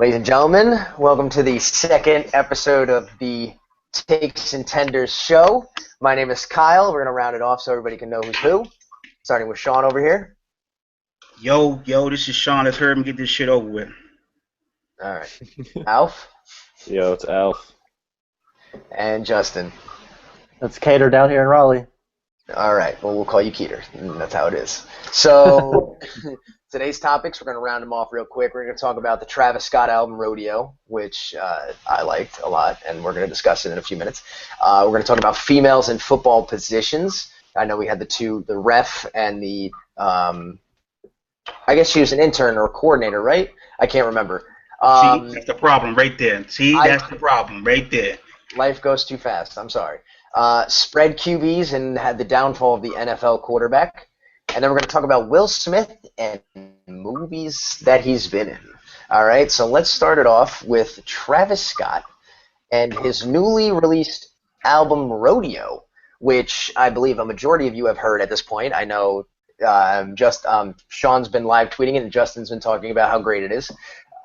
Ladies and gentlemen, welcome to the second episode of the Takes and Tenders show. My name is Kyle. We're going to round it off so everybody can know who's who. Starting with Sean over here. Yo, this is Sean. Let's hurry up and get this shit over with. All right. Alf Yo, it's Alf. and Justin. That's Cater down here in Raleigh. All right. Well, we'll call you Keeter. That's how it is. So today's topics, we're going to round them off real quick. We're going to talk about the Travis Scott album Rodeo, which I liked a lot, and we're going to discuss it in a few minutes. We're going to talk about females in football positions. I know we had the ref and the I guess she was an intern or a coordinator, right? I can't remember. See, that's the problem right there. That's the problem right there. Life goes too fast. I'm sorry. Spread QBs and had the downfall of the NFL quarterback. And then we're going to talk about Will Smith and movies that he's been in. All right, so let's start it off with Travis Scott and his newly released album Rodeo, which I believe a majority of you have heard at this point. I know Sean's been live tweeting it and Justin's been talking about how great it is.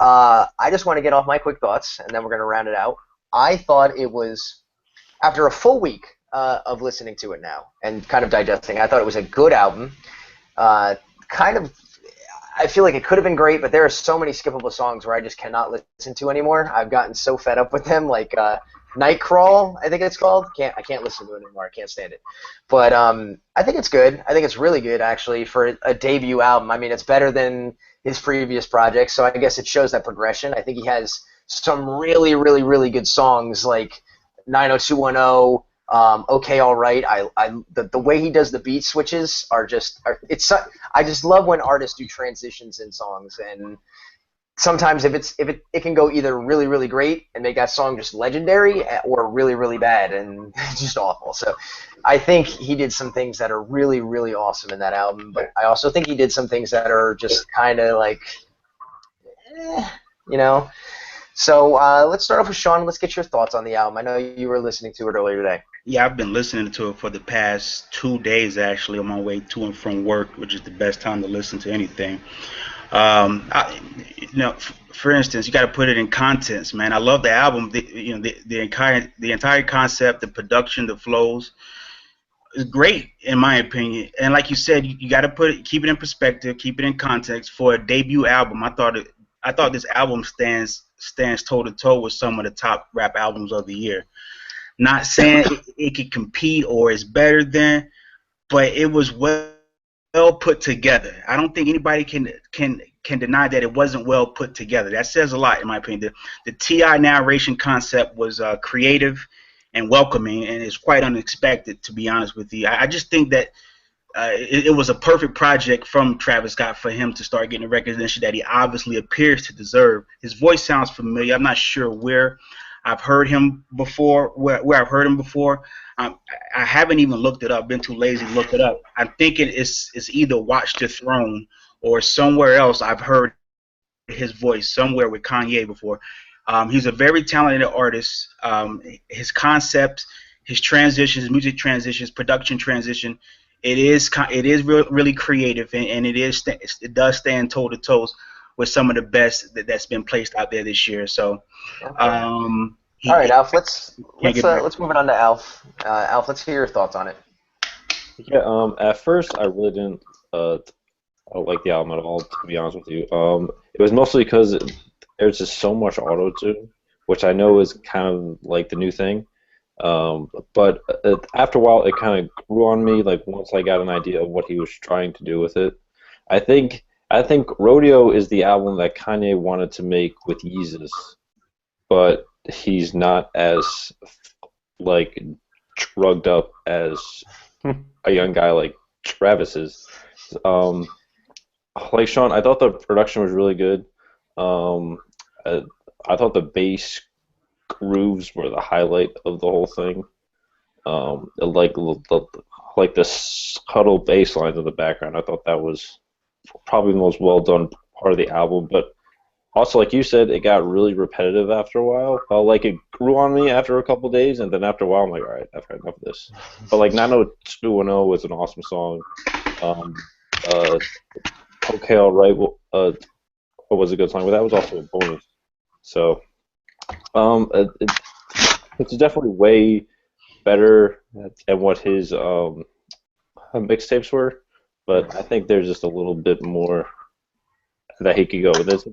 I just want to get off my quick thoughts, and then we're going to round it out. I thought it was, after a full week of listening to it now and kind of digesting, I thought it was a good album. I feel like it could have been great, but there are so many skippable songs where I just cannot listen to anymore. I've gotten so fed up with them, like Nightcrawl, I think it's called. I can't listen to it anymore. I can't stand it. But I think it's good. I think it's really good, actually, for a debut album. I mean, it's better than his previous projects, so I guess it shows that progression. I think he has some really, really, really good songs, like 90210, Okay, All Right. The way he does the beat switches I just love when artists do transitions in songs, and sometimes it can go either really, really great and make that song just legendary, or really, really bad and just awful. So I think he did some things that are really, really awesome in that album, but I also think he did some things that are just kind of like, you know. So let's start off with Sean. Let's get your thoughts on the album. I know you were listening to it earlier today. Yeah, I've been listening to it for the past 2 days, actually, on my way to and from work, which is the best time to listen to anything. For instance, you got to put it in context, man. I love the album. The entire concept, the production, the flows is great in my opinion. And like you said, you got to keep it in perspective, keep it in context. For a debut album, I thought this album stands toe to toe with some of the top rap albums of the year. Not saying it could compete or is better than, but it was well put together. I don't think anybody can deny that it wasn't well put together. That says a lot, in my opinion. The T.I. narration concept was creative and welcoming, and it's quite unexpected, to be honest with you. I just think that it was a perfect project from Travis Scott for him to start getting the recognition that he obviously appears to deserve. His voice sounds familiar. I'm not sure where I've heard him before. Where I've heard him before. I haven't even looked it up. Been too lazy to look it up. I'm thinking it's either Watch the Throne or somewhere else. I've heard his voice somewhere with Kanye before. He's a very talented artist. His concept, his transitions, music transitions, production transition. It is really creative, and it does stand toe to toe with some of the best that's been placed out there this year. So, Okay. All right, Alf. Let's move it on to Alf. Alf, let's hear your thoughts on it. Yeah. At first, I really didn't like the album at all. To be honest with you, it was mostly because there's just so much auto tune, which I know is kind of like the new thing. But after a while, it kind of grew on me. Like once I got an idea of what he was trying to do with it, I think Rodeo is the album that Kanye wanted to make with Yeezus, but he's not as like drugged up as a young guy like Travis is. Like Sean, I thought the production was really good. I thought the bass grooves were the highlight of the whole thing. Like the subtle bass lines in the background, I thought that was probably the most well done part of the album. But also, like you said, it got really repetitive after a while. Like it grew on me after a couple days, and then after a while, I'm like, all right, I've had enough of this. But like 90210 was an awesome song. Okay, All Right was a good song, but that was also a bonus. So it's definitely way better than what his mixtapes were, but I think there's just a little bit more that he could go with. It's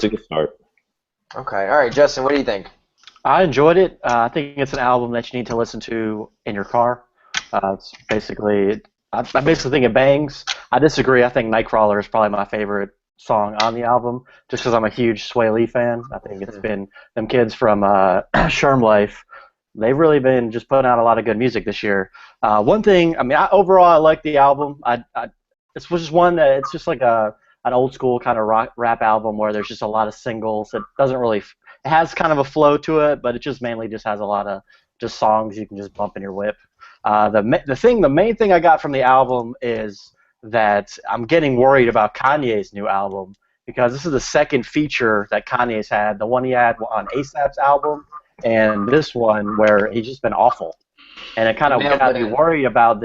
a good start. Okay, all right, Justin, what do you think? I enjoyed it. I think it's an album that you need to listen to in your car. It's basically, I basically think it bangs. I disagree. I think Nightcrawler is probably my favorite song on the album, just because I'm a huge Sway Lee fan. I think it's been them kids from Sherm Life. They've really been just putting out a lot of good music this year. One thing, I mean, overall, I like the album. It's just one that it's just like an old school kind of rap album where there's just a lot of singles. It doesn't really, it has kind of a flow to it, but it just mainly just has a lot of just songs you can just bump in your whip. The main thing I got from the album is that I'm getting worried about Kanye's new album because this is the second feature that Kanye's had. The one he had on ASAP's album, and this one where he's just been awful. And it kind of got me worried about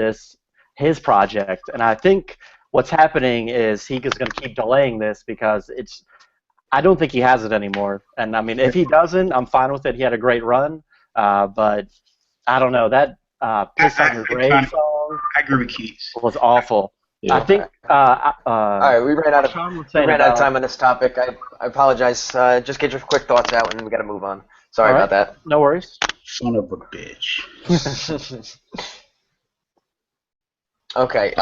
his project. And I think what's happening is he is going to keep delaying this because I don't think he has it anymore. And I mean, if he doesn't, I'm fine with it. He had a great run, but I don't know, that "Piss on Your Grave" song I agree with Keith. was awful. Yeah. I think. All right, we ran out of time on this topic. I apologize. Just get your quick thoughts out, and we got to move on. Sorry about that. No worries. Son of a bitch. Okay.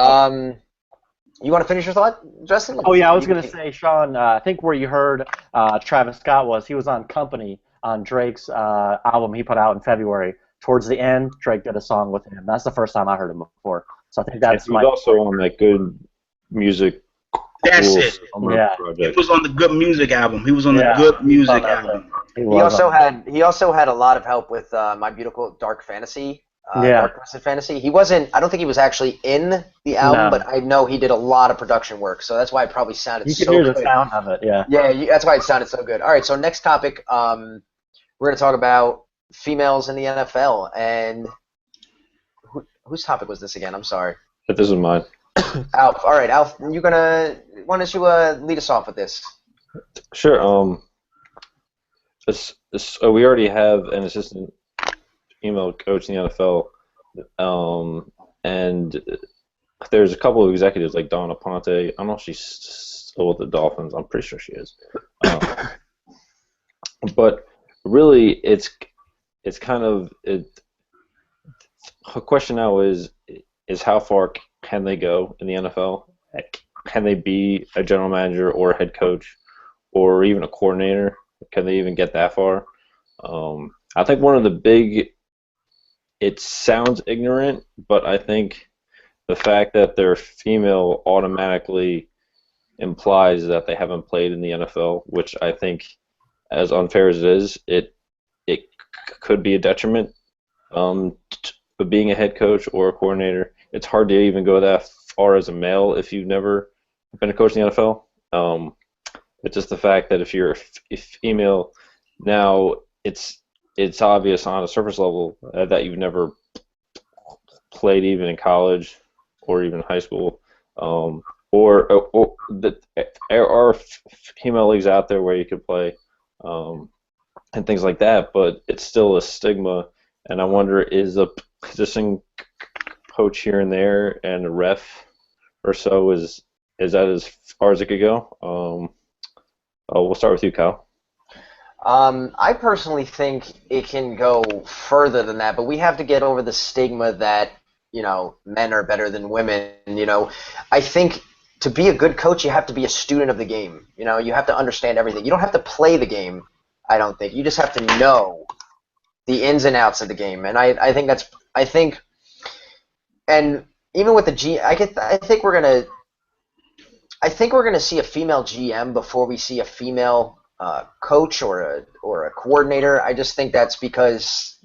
You want to finish your thought, Justin? Oh yeah, I was gonna say, Sean. I think where you heard Travis Scott he was on Company on Drake's album he put out in February. Towards the end, Drake did a song with him. That's the first time I heard him before. So I think that's he was also on that Good Music. That's it. Yeah. He was on the Good Music album. He was on the Good Music album. He also had a lot of help with My Beautiful Dark Fantasy. Dark Twisted Fantasy. He wasn't. I don't think he was actually in the album, but I know he did a lot of production work. So that's why it probably sounded so good. You can hear the sound of it. Yeah. Yeah, that's why it sounded so good. All right. So next topic, we're going to talk about females in the NFL, and whose topic was this again? I'm sorry. This is mine. Alf. All right, Alf. Why don't you lead us off with this? Sure. We already have an assistant female coach in the NFL, and there's a couple of executives like Donna Ponte. I don't know if she's still with the Dolphins. I'm pretty sure she is. But really, it's kind of the question now is how far can they go in the NFL? Can they be a general manager or a head coach or even a coordinator? Can they even get that far? I think one of the big, it sounds ignorant, but I think the fact that they're female automatically implies that they haven't played in the NFL, which I think, as unfair as it is, it could be a detriment to being a head coach or a coordinator. It's hard to even go that far as a male if you've never been a coach in the NFL. It's just the fact that if you're a female, now it's obvious on a surface level that you've never played even in college or even high school, or there are female leagues out there where you could play and things like that, but it's still a stigma. And I wonder, is a position coach here and there and a ref or so, is that as far as it could go? We'll start with you, Kyle. I personally think it can go further than that, but we have to get over the stigma that, men are better than women. I think to be a good coach, you have to be a student of the game. You have to understand everything. You don't have to play the game, I don't think. You just have to know the ins and outs of the game. And I think and even with the I think we're gonna see a female GM before we see a female coach or a coordinator. I just think that's because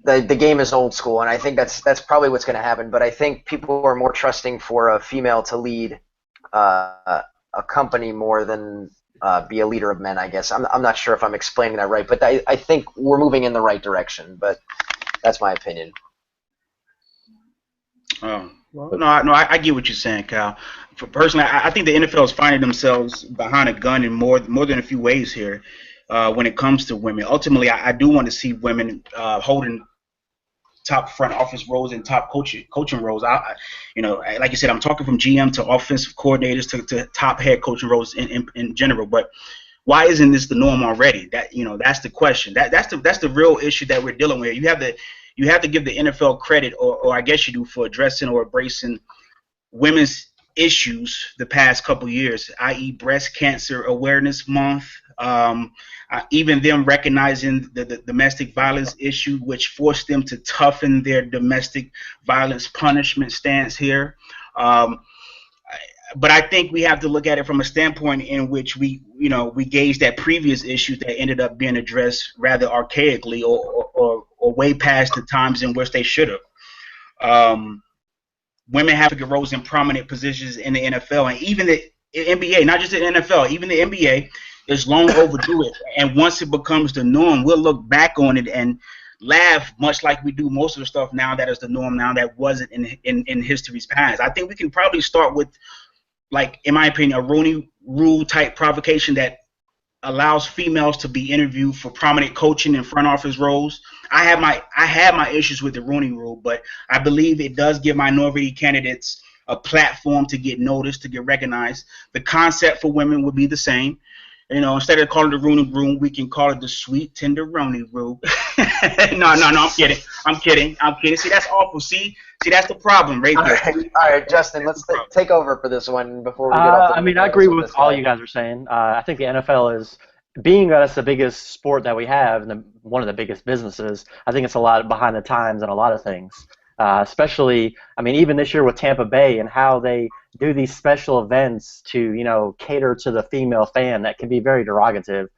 the game is old school, and I think that's probably what's going to happen. But I think people are more trusting for a female to lead a company more than be a leader of men. I guess I'm not sure if I'm explaining that right, but I think we're moving in the right direction. But that's my opinion. Oh, Well, I get what you're saying, Kyle. Personally, I think the NFL is finding themselves behind a gun in more than a few ways here when it comes to women. Ultimately, I do want to see women holding top front office roles and top coaching roles. Like you said, I'm talking from GM to offensive coordinators to top head coaching roles in general. But why isn't this the norm already? That's the question. That's the real issue that we're dealing with. You have to give the NFL credit, or I guess you do, for addressing or embracing women's issues the past couple years, i.e., Breast Cancer Awareness Month. Even them recognizing the domestic violence issue, which forced them to toughen their domestic violence punishment stance here. But I think we have to look at it from a standpoint in which we gauge that previous issues that ended up being addressed rather archaically or way past the times in which they should have. Women have to get roles in prominent positions in the NFL and even the NBA, not just the NFL, even the NBA is long overdue. And once it becomes the norm, we'll look back on it and laugh, much like we do most of the stuff now that is the norm now that wasn't in history's past. I think we can probably start with, like, in my opinion, a Rooney Rule type provocation that allows females to be interviewed for prominent coaching and front office roles. I have my issues with the Rooney Rule, but I believe it does give minority candidates a platform to get noticed, to get recognized. The concept for women would be the same. Instead of calling it the Rooney Rule, we can call it the Sweet Tenderoni Rule. No, I'm kidding. See, that's awful. See, that's the problem right there. All right, Justin, let's take over for this one before we get off. I agree with all you guys are saying. I think the NFL is, being that it's the biggest sport that we have and one of the biggest businesses, I think it's a lot behind the times in a lot of things. Especially, even this year with Tampa Bay and how they do these special events to, cater to the female fan that can be very derogative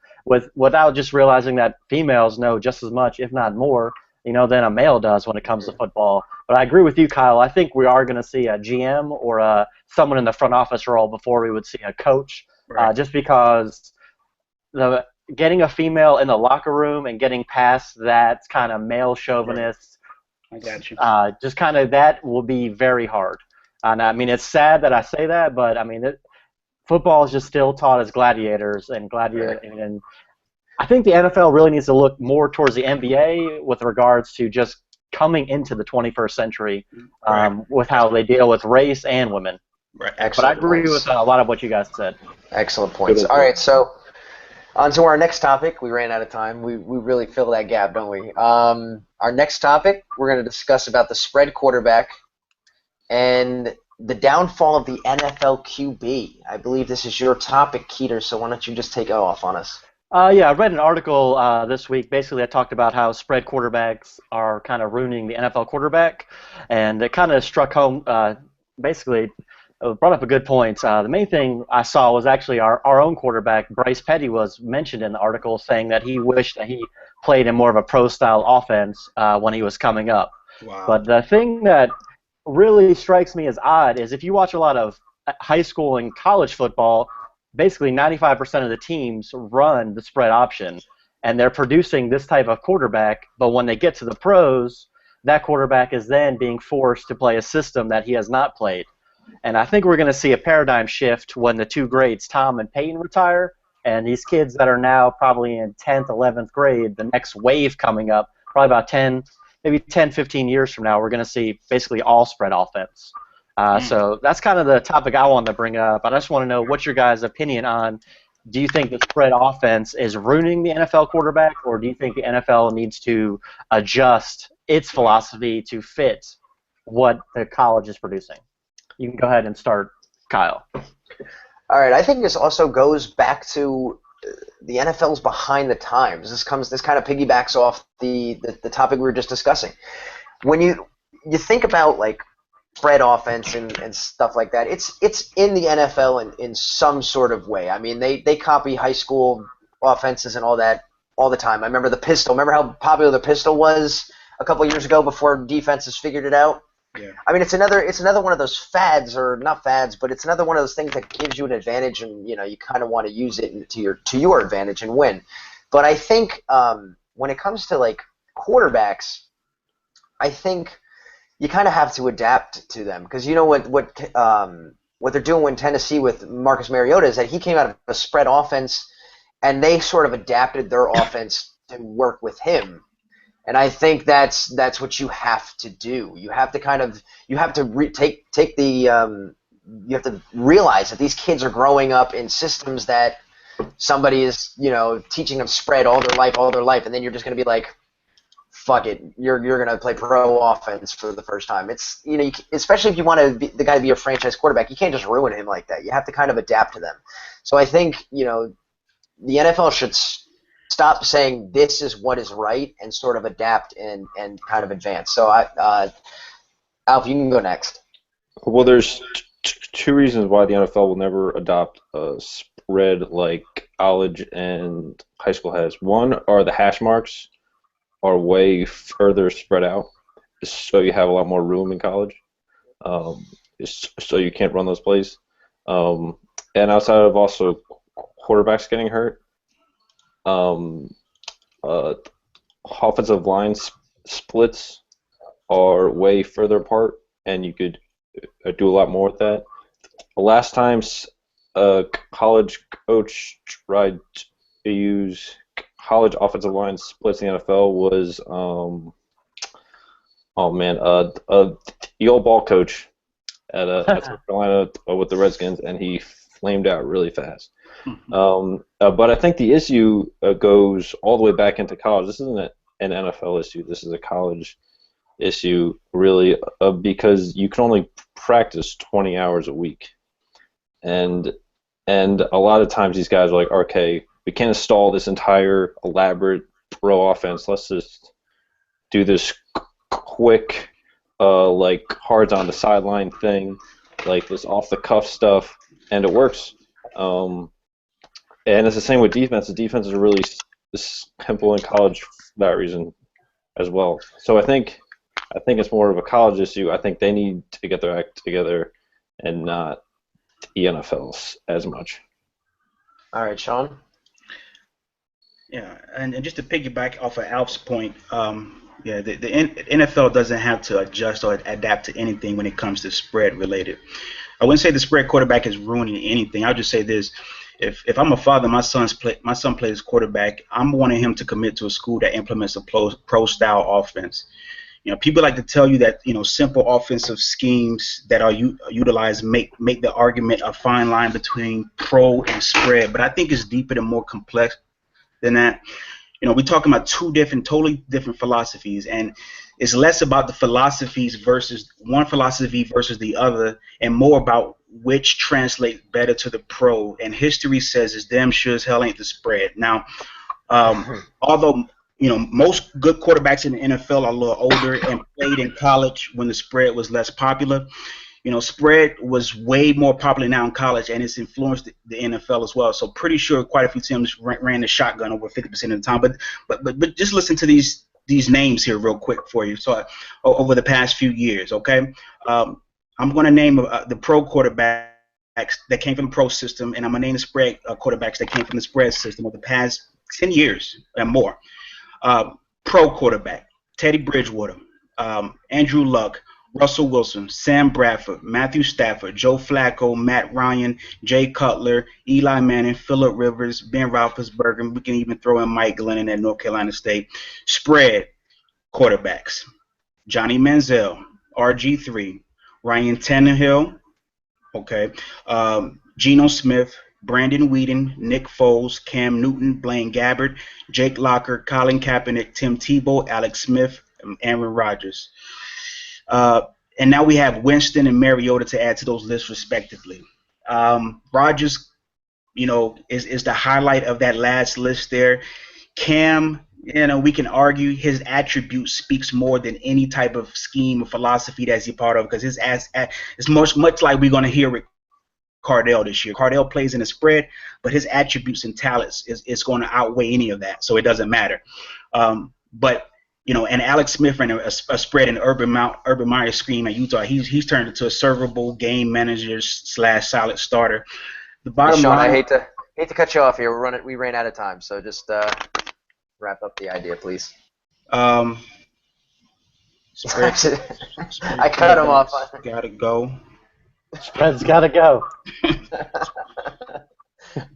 without just realizing that females know just as much, if not more, than a male does when it comes to football. But I agree with you, Kyle. I think we are going to see a GM or someone in the front office role before we would see a coach, right. Just because getting a female in the locker room and getting past that kind of male chauvinist, I got you. Just kind of that will be very hard. And it's sad that I say that, but football is just still taught as gladiators and and I think the NFL really needs to look more towards the NBA with regards to just coming into the 21st century with how they deal with race and women. Right. Excellent but I agree points. with a lot of what you guys said. Excellent points. All right, so on to our next topic. We ran out of time. We really fill that gap, don't we? Our next topic, we're going to discuss about the spread quarterback and the downfall of the NFL QB. I believe this is your topic, Keeter, so why don't you just take it off on us? I read an article this week. Basically, I talked about how spread quarterbacks are kind of ruining the NFL quarterback, and it kind of struck home. Basically, it brought up a good point. The main thing I saw was actually our own quarterback, Bryce Petty, was mentioned in the article, saying that he wished that he played in more of a pro-style offense when he was coming up. Wow. But the thing that really strikes me as odd is if you watch a lot of high school and college football, basically 95% of the teams run the spread option, and they're producing this type of quarterback, but when they get to the pros, that quarterback is then being forced to play a system that he has not played. And I think we're going to see a paradigm shift when the two greats, Tom and Peyton, retire, and these kids that are now probably in 10th, 11th grade, the next wave coming up, probably about 10, 15 years from now, we're going to see basically all spread offense. So that's kind of the topic I wanted to bring up. I just want to know what's your guys' opinion on, do you think the spread offense is ruining the NFL quarterback, or do you think the NFL needs to adjust its philosophy to fit what the college is producing? You can go ahead and start, Kyle. All right, I think this also goes back to the NFL's behind the times. This kind of piggybacks off the topic we were just discussing. When you think about like spread offense and stuff like that, it's in the NFL in some sort of way. I mean, they copy high school offenses and all that all the time. I remember the pistol. Remember how popular the pistol was a couple of years ago before defenses figured it out? Yeah. I mean, it's another one of those fads, or not fads, but it's another one of those things that gives you an advantage, and you kind of want to use it to your advantage and win. But I think when it comes to like quarterbacks, I think you kind of have to adapt to them because you know what they're doing in Tennessee with Marcus Mariota is that he came out of a spread offense, and they sort of adapted their offense to work with him. And I think that's what you have to do. You have to take the you have to realize that these kids are growing up in systems that somebody is teaching them spread all their life, and then you're just going to be like, fuck it, you're going to play pro offense for the first time. It's especially if you want the guy to be a franchise quarterback, you can't just ruin him like that. You have to kind of adapt to them. So I think the NFL should stop saying this is what is right and sort of adapt and kind of advance. So Alf, you can go next. Well, there's two reasons why the NFL will never adopt a spread like college and high school has. One are the hash marks are way further spread out, so you have a lot more room in college. So you can't run those plays. And outside of also quarterbacks getting hurt, offensive line splits are way further apart, and you could do a lot more with that. The last time a college coach tried to use college offensive line splits in the NFL was the old ball coach at South Carolina with the Redskins, and he flamed out really fast. But I think the issue goes all the way back into college. This isn't an NFL issue. This is a college issue, really, because you can only practice 20 hours a week, and a lot of times these guys are like, okay, we can't install this entire elaborate pro offense. Let's just do this quick, like cards on the sideline thing, like this off the cuff stuff, and it works. And it's the same with defense. The defenses are really simple in college for that reason as well. So I think it's more of a college issue. I think they need to get their act together and not the NFLs as much. All right, Sean. Yeah, and just to piggyback off of Alf's point, the NFL doesn't have to adjust or adapt to anything when it comes to spread related. I wouldn't say the spread quarterback is ruining anything. I'll just say this: if I'm a father, my son plays quarterback. I'm wanting him to commit to a school that implements a pro style offense. People like to tell you that simple offensive schemes that are utilized make the argument a fine line between pro and spread, but I think it's deeper and more complex than that. We're talking about totally different philosophies, and it's less about the philosophy versus the other, and more about which translate better to the pro. And history says it's damn sure as hell ain't the spread. Now, although most good quarterbacks in the NFL are a little older and played in college when the spread was less popular. Spread was way more popular now in college, and it's influenced the NFL as well. So pretty sure quite a few teams ran the shotgun over 50% of the time. But just listen to these names here real quick for you. So over the past few years, okay, I'm going to name the pro quarterbacks that came from the pro system, and I'm going to name the spread quarterbacks that came from the spread system over the past 10 years and more. Pro quarterback: Teddy Bridgewater, Andrew Luck, Russell Wilson, Sam Bradford, Matthew Stafford, Joe Flacco, Matt Ryan, Jay Cutler, Eli Manning, Phillip Rivers, Ben Roethlisberger. We can even throw in Mike Glennon at North Carolina State. Spread quarterbacks: Johnny Manziel, RG3, Ryan Tannehill, okay, Geno Smith, Brandon Weeden, Nick Foles, Cam Newton, Blaine Gabbert, Jake Locker, Colin Kaepernick, Tim Tebow, Alex Smith, and Aaron Rodgers. And now we have Winston and Mariota to add to those lists respectively. Rodgers, is the highlight of that last list there. Cam, we can argue his attribute speaks more than any type of scheme or philosophy that he's a part of, because it's much like we're going to hear with Cardell this year. Cardell plays in a spread, but his attributes and talents is going to outweigh any of that, so it doesn't matter. But and Alex Smith ran a spread in Urban Meyer's scheme at Utah. He's turned into a servable game manager / solid starter. The bottom Sean, line. I hate to cut you off here. We ran out of time, so just wrap up the idea, please. Spread, I cut him off. Gotta go. Spread's got to go.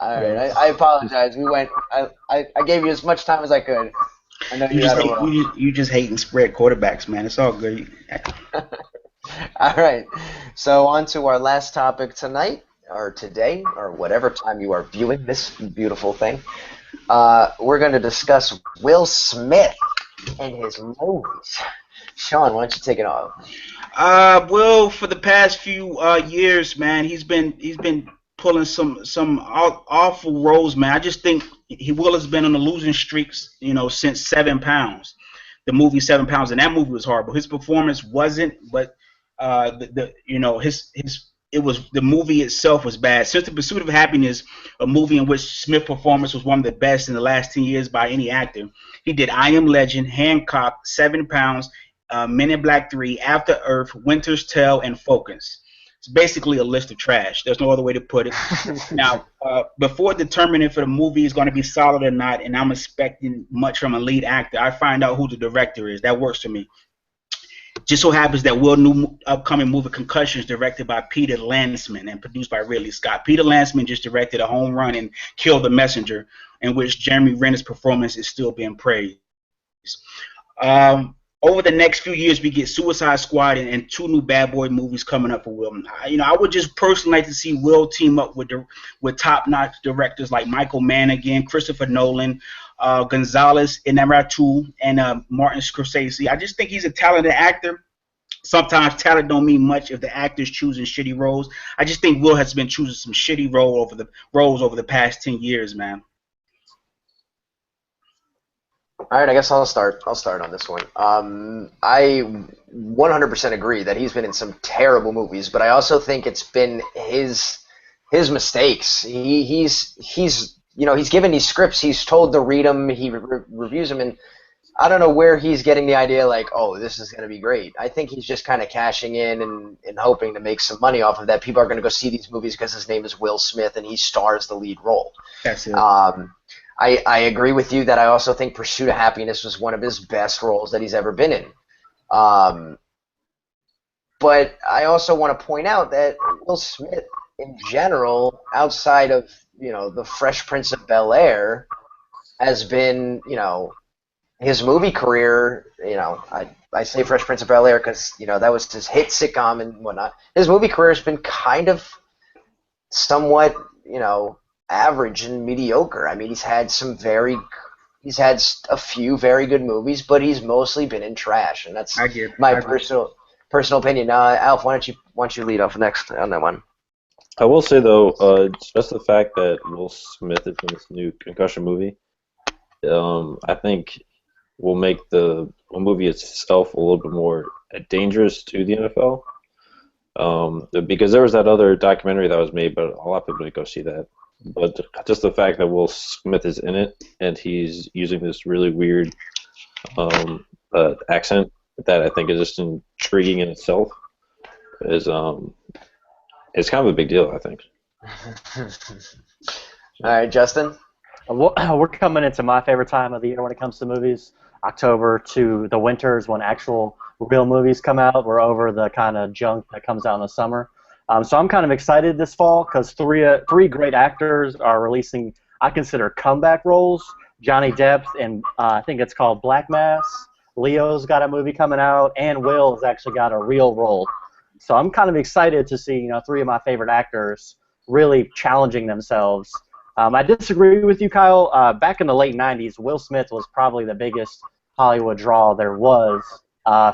All right, I apologize. We went. I gave you as much time as I could. I know you had a roll. You just hating spread quarterbacks, man. It's all good. All right. So on to our last topic tonight, or today, or whatever time you are viewing this beautiful thing. We're going to discuss Will Smith and his movies. Sean, why don't you take it off? Will, for the past few years, man, he's been pulling some awful roles, man. I just think Will has been on the losing streaks, since 7 Pounds. The movie 7 Pounds, and that movie was horrible. His performance wasn't, but the movie itself was bad. Since The Pursuit of Happiness, a movie in which Smith's performance was one of the best in the last 10 years by any actor. He did I Am Legend, Hancock, 7 Pounds, Men in Black 3, After Earth, Winter's Tale, and Focus. It's basically a list of trash. There's no other way to put it. Now, before determining if the movie is going to be solid or not, and I'm expecting much from a lead actor, I find out who the director is. That works for me. Just so happens that Will's new upcoming movie Concussion is directed by Peter Landsman and produced by Ridley Scott. Peter Landsman just directed A Home Run and Kill the Messenger, in which Jeremy Renner's performance is still being praised. Over the next few years, we get Suicide Squad and 2 new Bad Boy movies coming up for Will. I would just personally like to see Will team up with top-notch directors like Michael Mann again, Christopher Nolan, Gonzalez Inarritu, and Martin Scorsese. I just think he's a talented actor. Sometimes talent don't mean much if the actor's choosing shitty roles. I just think Will has been choosing some shitty roles over the past 10 years, man. All right, I guess I'll start on this one. I 100% agree that he's been in some terrible movies, but I also think it's been his mistakes. He's given these scripts, he's told to read them, he reviews them, and I don't know where he's getting the idea like, oh, this is going to be great. I think he's just kind of cashing in and hoping to make some money off of that. People are going to go see these movies because his name is Will Smith and he stars the lead role. That's it. I agree with you that I also think Pursuit of Happiness was one of his best roles that he's ever been in. But I also want to point out that Will Smith, in general, outside of the Fresh Prince of Bel-Air, has been his movie career. I say Fresh Prince of Bel-Air because that was his hit sitcom and whatnot. His movie career has been kind of somewhat average and mediocre. I mean, he's had a few very good movies, but he's mostly been in trash, and that's my personal opinion. Now, Alf, why don't you lead off next on that one? I will say though, just the fact that Will Smith is in this new Concussion movie, I think will make the movie itself a little bit more dangerous to the NFL. Because there was that other documentary that was made, but a lot of people didn't go see that. But just the fact that Will Smith is in it and he's using this really weird accent that I think is just intriguing in itself is it's kind of a big deal, I think. All right, Justin? We're coming into my favorite time of the year when it comes to movies. October to the winters when actual real movies come out. We're over the kind of junk that comes out in the summer. So I'm kind of excited this fall because three great actors are releasing, I consider, comeback roles. Johnny Depp and I think it's called Black Mass. Leo's got a movie coming out, and Will has actually got a real role. So I'm kind of excited to see 3 of my favorite actors really challenging themselves. I disagree with you, Kyle. Back in the late 90s, Will Smith was probably the biggest Hollywood draw there was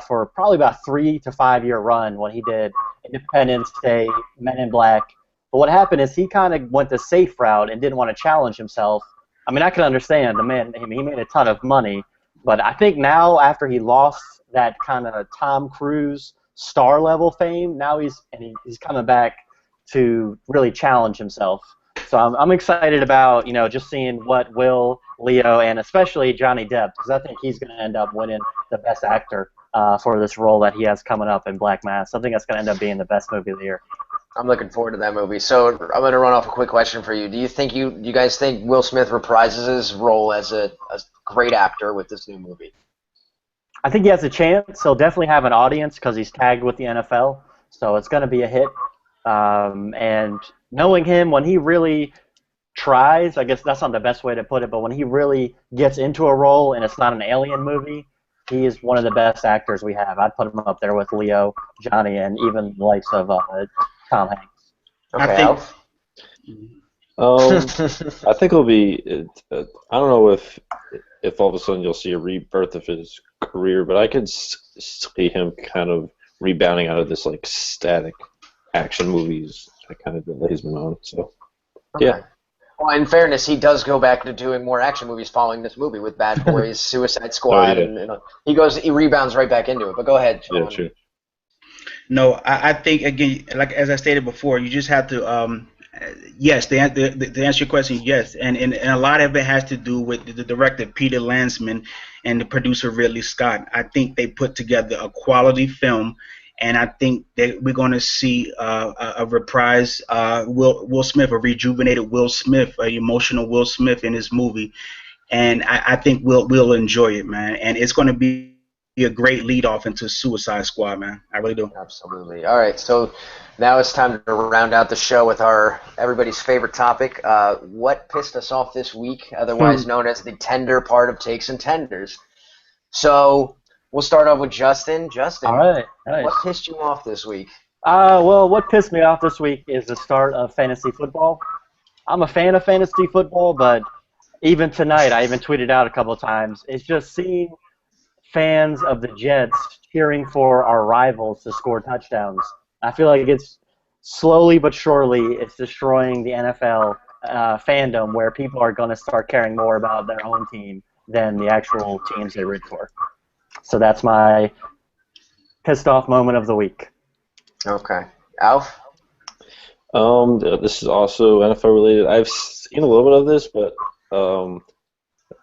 for probably about 3 to 5 year run when he did Independence Day, Men in Black. But what happened is he kind of went the safe route and didn't want to challenge himself. I mean, I can understand the man. I mean, he made a ton of money, but I think now after he lost that kind of Tom Cruise star level fame, now he's coming back to really challenge himself. So I'm excited about just seeing what Will, Leo, and especially Johnny Depp, because I think he's going to end up winning the Best Actor for this role that he has coming up in Black Mass. I think that's going to end up being the best movie of the year. I'm looking forward to that movie. So I'm going to run off a quick question for you. Do you think you guys think Will Smith reprises his role as a great actor with this new movie? I think he has a chance. He'll definitely have an audience because he's tagged with the NFL, so it's going to be a hit. And knowing him, when he really tries, I guess that's not the best way to put it, but when he really gets into a role and it's not an alien movie, he is one of the best actors we have. I'd put him up there with Leo, Johnny, and even the likes of Tom Hanks. Okay, I think. Alf? I think it'll be. I don't know if all of a sudden you'll see a rebirth of his career, but I could see him kind of rebounding out of this like static action movies that kind of that he's been on. So, yeah. Well, in fairness, he does go back to doing more action movies following this movie with Bad Boys, Suicide Squad, and he rebounds right back into it. But go ahead, Sean. Yeah, true. No, I think again, like as I stated before, you just have to. Yes, to answer your question, yes, and a lot of it has to do with the director Peter Landsman and the producer Ridley Scott. I think they put together a quality film, and I think that we're going to see a reprise Will Smith, a rejuvenated Will Smith, an emotional Will Smith in this movie, and I think we'll enjoy it, man. And it's going to be a great lead off into Suicide Squad, man. I really do. Absolutely. All right, so now it's time to round out the show with our everybody's favorite topic. What pissed us off this week, otherwise known as the tender part of Takes and Tenders. So we'll start off with Justin. Justin, All right. Nice. What pissed you off this week? Well, what pissed me off this week is the start of fantasy football. I'm a fan of fantasy football, but even tonight, I even tweeted out a couple of times, it's just seeing fans of the Jets cheering for our rivals to score touchdowns. I feel like it's slowly but surely it's destroying the NFL fandom where people are going to start caring more about their own team than the actual teams they root for. So that's my pissed off moment of the week. Okay. Alf? This is also NFL related. I've seen a little bit of this, but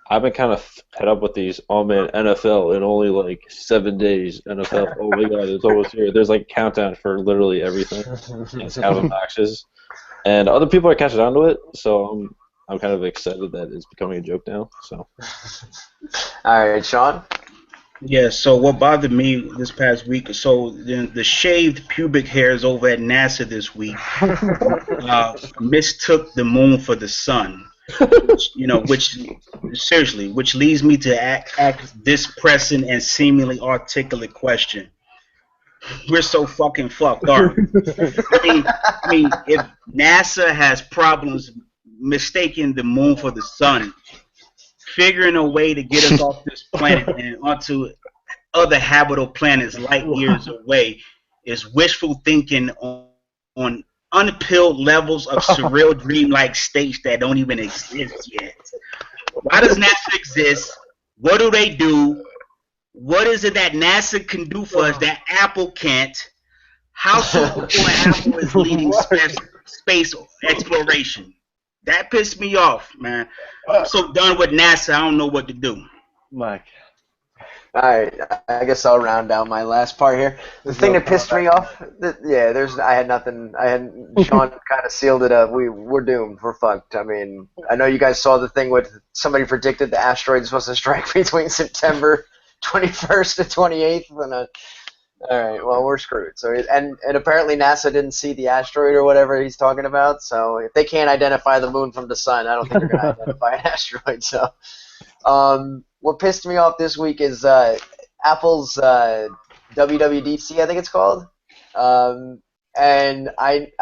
I've been kind of fed up with these. Oh man, NFL in only like 7 days. NFL. Oh my God, it's almost here. There's like a countdown for literally everything. It's kind of obnoxious, and other people are catching on to it. So I'm kind of excited that it's becoming a joke now. So. All right, Sean. Yeah, so what bothered me this past week, so the shaved pubic hairs over at NASA this week mistook the moon for the sun. Which leads me to ask this pressing and seemingly articulate question. We're so fucking fucked, aren't we? I mean, if NASA has problems mistaking the moon for the sun, figuring a way to get us off this planet and onto other habitable planets light years away is wishful thinking on unappealed levels of surreal dreamlike states that don't even exist yet. Why does NASA exist? What do they do? What is it that NASA can do for us that Apple can't? How soon before Apple is leading space exploration? That pissed me off, man. I'm so done with NASA, I don't know what to do. Mike. All right, I guess I'll round out my last part here. The thing that pissed me off, I had nothing. Sean kind of sealed it up. We're doomed. We're fucked. I mean, I know you guys saw the thing with somebody predicted the asteroid is supposed to strike between September 21st to 28th. All right, well, we're screwed. So and apparently NASA didn't see the asteroid or whatever he's talking about. So if they can't identify the moon from the sun, I don't think they're going to identify an asteroid. So. What pissed me off this week is Apple's WWDC, I think it's called, and I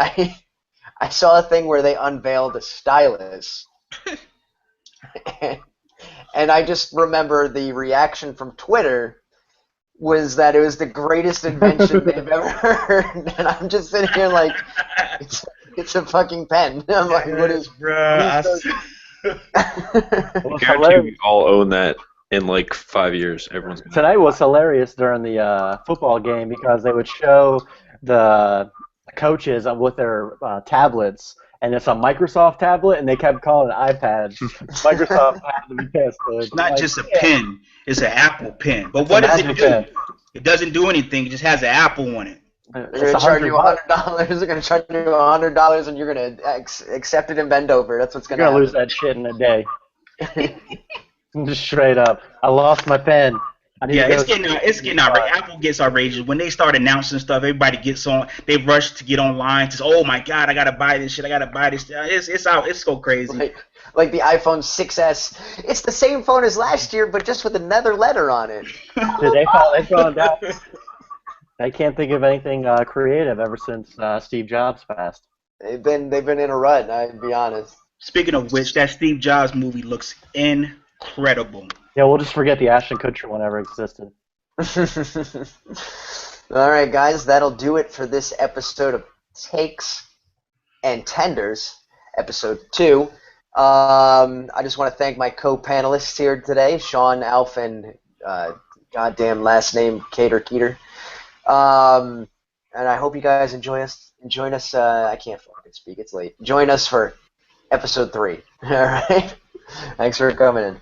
saw a thing where they unveiled a stylus, and I just remember the reaction from Twitter was that it was the greatest invention they've ever heard, and I'm just sitting here like, it's a fucking pen. I'm like, what is, I guarantee we all own that in like 5 years. Everyone's gonna Tonight was hilarious during the football game because they would show the coaches with their tablets, and it's a Microsoft tablet, and they kept calling it iPad. Microsoft had to be pissed. It's not just a pen; it's an Apple pen. But what does it do? It doesn't do anything. It just has an Apple on it. They're going to charge you $100. They're going to charge you $100, and you're going to accept it and bend over. That's what's going to happen. You're going to lose that shit in a day. Just straight up. I lost my pen. I need Yeah, to go. it's getting outrageous. Apple gets outrageous when they start announcing stuff. Everybody gets on. They rush to get online. Just, oh my god, I gotta buy this shit. I gotta buy this. It's out. It's so crazy. Like the iPhone 6s. It's the same phone as last year, but just with another letter on it. Dude, they found out. I can't think of anything creative ever since Steve Jobs passed. They've been in a rut. I'd be honest. Speaking of which, that Steve Jobs movie looks incredible. Yeah, we'll just forget the Ashton Kutcher one ever existed. All right, guys, that'll do it for this episode of Takes and Tenders, episode 2. I just want to thank my co-panelists here today, Sean, Alf, and goddamn last name Keeter. And I hope you guys join us. I can't fucking speak. It's late. Join us for episode 3. All right. Thanks for coming in.